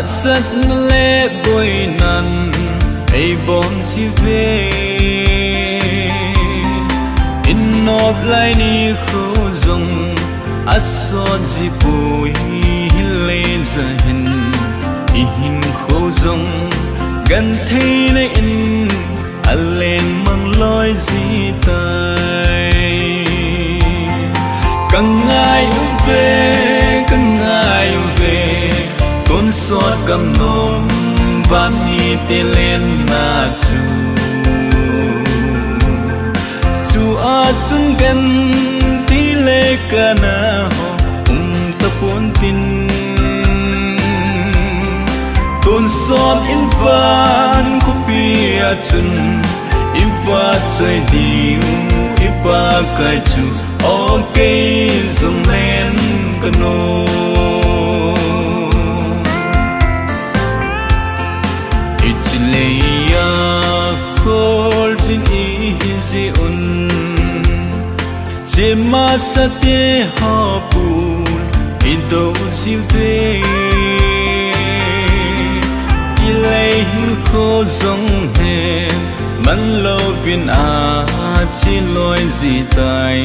sat le boy nan ei bon si ve in nop lai ni khu zong asot ji pui le za hin i hin khu zong gan thei le in alen mang loi ji tai càng ngày về con sót cầm nôm van hi tê lên na chu a chung gan ti le kana ho tapon tin con sót in van khu pia chun in va chơi diu ipa kai chu okay zum len kano ichleya khol jin easy un jema sate hapul indo silte ilay kho zong he man lo vin a chi loi gì tai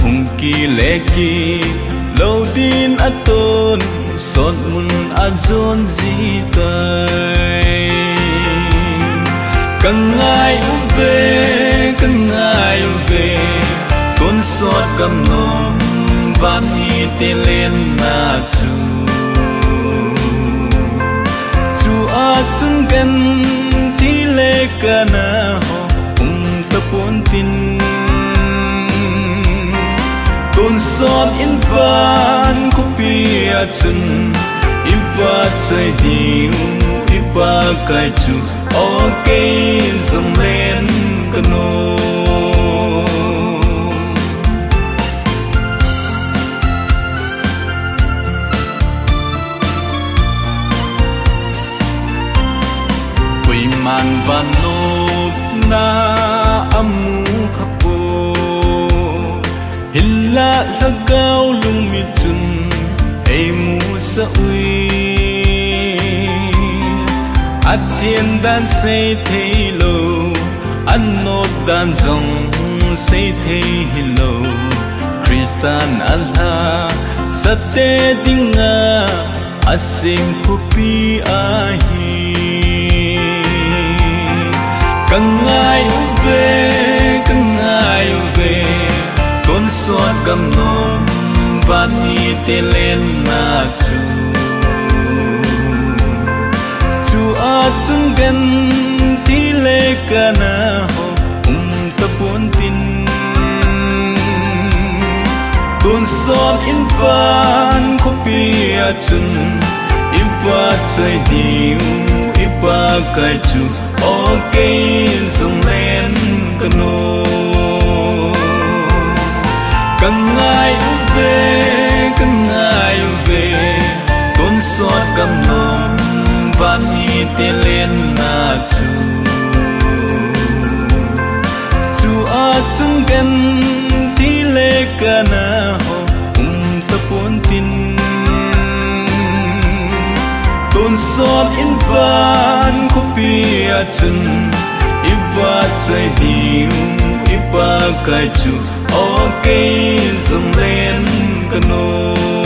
hung ki le ki lâu din aton sot mun azon gì tai càng ngày về con sot cầm nom van hi tê lên na chu a chung gan ti le kana ho tapon tin con sót in van khu pia chun in va chơi diu ipa kai chu okay zum len kano quỳ man van nộp na amu khapo hilla lagaw lung mi chun ei mu sa ui atien dan sei thei lo an nop dan zong sei thei lo Kristan Allah sate dinga asing khupi ahi càng ngày về con sót cầm nôm van hi tê lên na chu a chung gan ti le kana ho tapon tin con sót in van khu pia chun in va chơi diu ipa kai chu okay zum len kano càng ngày về con sót cầm nôm van hi tê lên na chu a chung gan ti le kana ho tapon tin con sót in van khu pia chun ipa chơi diu ipa kai chu okay zum len kano